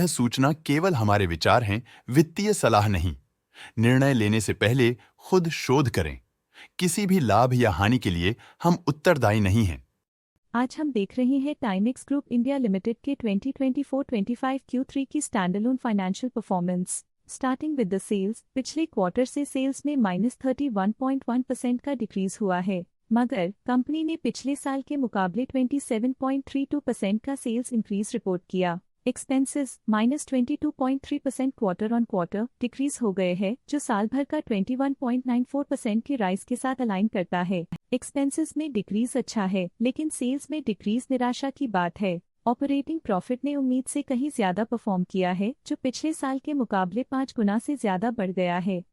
सूचना केवल हमारे विचार हैं, वित्तीय सलाह नहीं। निर्णय लेने से पहले खुद शोध करें। किसी भी लाभ या हानि के लिए हम उत्तरदायी नहीं हैं। आज हम देख रहे हैं टाइमेक्स ग्रुप इंडिया लिमिटेड के 2024-25 Q3 की standalone financial performance. Starting with the sales, पिछले क्वार्टर से सेल्स में -31.1% का डिक्रीज हुआ है, मगर कंपनी ने पिछले साल के मुकाबले 27.32% का सेल्स इंक्रीज रिपोर्ट किया। Expenses -22.3% quarter on quarter decrease हो गए हैं, जो साल भर का 21.94% की राइज के साथ अलाइन करता है। एक्सपेंसेस में डिक्रीज अच्छा है, लेकिन सेल्स में डिक्रीज निराशा की बात है। ऑपरेटिंग प्रॉफिट ने उम्मीद से कहीं ज्यादा परफॉर्म किया है, जो पिछले साल के मुकाबले 5 गुना से ज्यादा बढ़ गया है।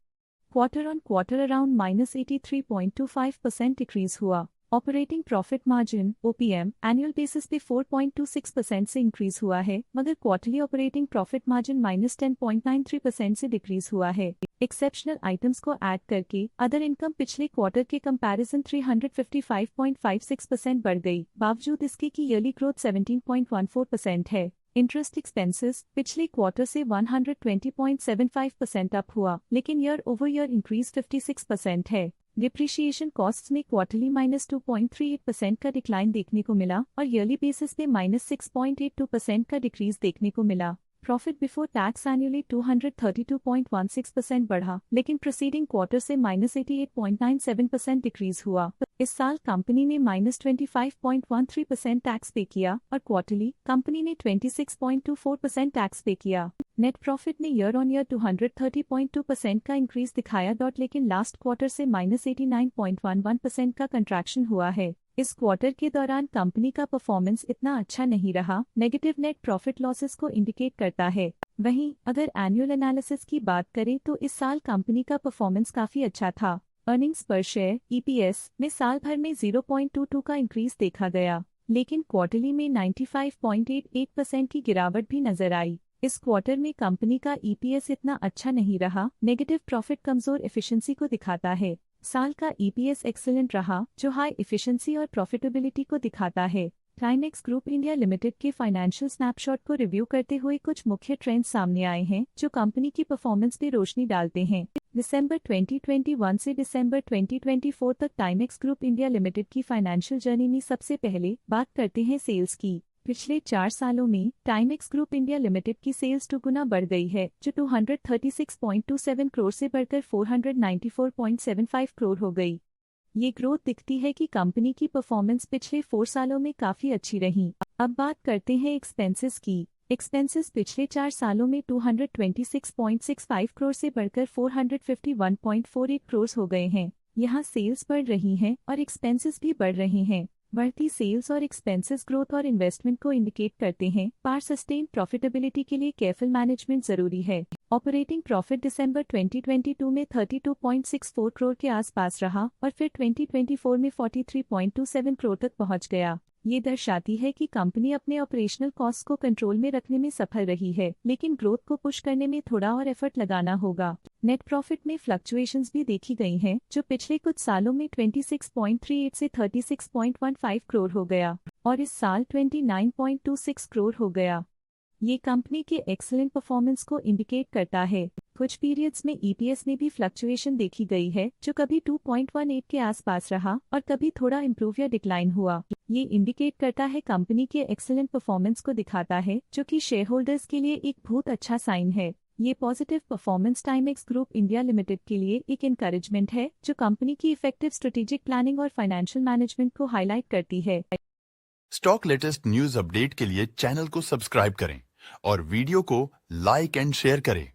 Quarter on quarter around -83.25% decrease हुआ। Operating profit margin OPM annual basis पे 4.26% से इंक्रीज हुआ है, मगर क्वार्टरली ऑपरेटिंग प्रॉफिट मार्जिन -10.93% से डिक्रीज हुआ है। एक्सेप्शनल आइटम्स को ऐड करके अदर इनकम पिछले क्वार्टर के कंपैरिजन 355.56% बढ़ गई, बावजूद इसके कि ईयरली ग्रोथ 17.14% है। इंटरेस्ट एक्सपेंसेस पिछले क्वार्टर से 120.75% अप हुआ, लेकिन ईयर ओवर ईयर इंक्रीज 56% है। डिप्रिशिएशन कॉस्ट्स में क्वार्टरली -2.38% का डिक्लाइन देखने को मिला और ईयरली बेसिस पे -6.82% का डिक्रीज देखने को मिला। प्रॉफिट बिफोर टैक्स एनुअली 232.16% बढ़ा, लेकिन प्रीसीडिंग क्वार्टर से -88.97% डिक्रीज हुआ। इस साल कंपनी ने -25.13% टैक्स पे किया और क्वार्टरली कंपनी ने 26.24% टैक्स पे किया। नेट प्रॉफिट ने ईयर ऑन ईयर 230.2% का इंक्रीज दिखाया, लेकिन लास्ट क्वार्टर से -89.11% का कंट्रैक्शन हुआ है। इस क्वार्टर के दौरान कंपनी का परफॉर्मेंस इतना अच्छा नहीं रहा, नेगेटिव नेट प्रॉफिट लॉसेस को इंडिकेट करता है। वहीं अगर एनुअल एनालिसिस की बात करें तो इस साल कंपनी का परफॉर्मेंस काफी अच्छा था। अर्निंग्स पर शेयर EPS में साल भर में 0.22 का इंक्रीज देखा गया, लेकिन क्वार्टरली में 95.88% की गिरावट भी नजर आई। इस क्वार्टर में कंपनी का EPS इतना अच्छा नहीं रहा, नेगेटिव प्रॉफिट कमजोर एफिशिएंसी को दिखाता है। साल का EPS एक्सीलेंट रहा, जो हाई एफिशिएंसी और प्रॉफिटेबिलिटी को दिखाता है। टाइमेक्स ग्रुप इंडिया लिमिटेड के फाइनेंशियल स्नैपशॉट को रिव्यू करते हुए कुछ मुख्य ट्रेंड्स सामने आए हैं, जो कंपनी की परफॉर्मेंस पे रोशनी डालते हैं। दिसंबर 2021 से दिसंबर 2024 तक टाइमेक्स ग्रुप इंडिया लिमिटेड की फाइनेंशियल जर्नी में सबसे पहले बात करते हैं सेल्स की। पिछले 4 सालों में टाइमेक्स ग्रुप इंडिया लिमिटेड की सेल्स 2 गुना बढ़ गई है, जो 236.27 करोड़ से बढ़कर 494.75 करोड़ हो गई। ये ग्रोथ दिखती है कि कंपनी की परफॉर्मेंस पिछले 4 सालों में काफी अच्छी रही। अब बात करते हैं एक्सपेंसेस की। एक्सपेंसेस पिछले 4 सालों में 226.65 करोड़ से बढ़कर 451.48 करोड़ हो गए हैं। यहाँ सेल्स बढ़ रही हैं और एक्सपेंसेस भी बढ़ रहे हैं। बढ़ती सेल्स और एक्सपेंसेस ग्रोथ और इन्वेस्टमेंट को इंडिकेट करते हैं, पर सस्टेन प्रॉफिटेबिलिटी के लिए केयरफुल मैनेजमेंट जरूरी है। ऑपरेटिंग प्रॉफिट दिसंबर 2022 में 32.64 करोड़ के आसपास रहा और फिर 2024 में 43.27 करोड़ तक पहुंच गया। ये दर्शाती है कि कंपनी अपने ऑपरेशनल कॉस्ट को कंट्रोल में रखने में सफल रही है, लेकिन ग्रोथ को पुश करने में थोड़ा और एफर्ट लगाना होगा। नेट प्रॉफिट में फ्लक्चुएशंस भी देखी गई हैं, जो पिछले कुछ सालों में 26.38 से 36.15 करोड़ हो गया और इस साल 29.26 करोड़ हो गया। ये कंपनी के एक्सीलेंट परफॉर्मेंस को इंडिकेट करता है। कुछ पीरियड्स में EPS में भी फ्लक्चुएशन देखी गई है, जो कभी 2.18 के आसपास रहा और कभी थोड़ा इम्प्रूव या डिक्लाइन हुआ। ये इंडिकेट करता है कंपनी के एक्सीलेंट परफॉर्मेंस को दिखाता है, जो कि शेयर होल्डर्स के लिए एक बहुत अच्छा साइन है। ये positive performance Timex group India limited के लिए एक एनकरेजमेंट है, जो कंपनी की इफेक्टिव स्ट्रेटेजिक प्लानिंग और फाइनेंशियल मैनेजमेंट को हाईलाइट करती है। स्टॉक लेटेस्ट न्यूज अपडेट के लिए चैनल को सब्सक्राइब करें और वीडियो को लाइक एंड शेयर करें।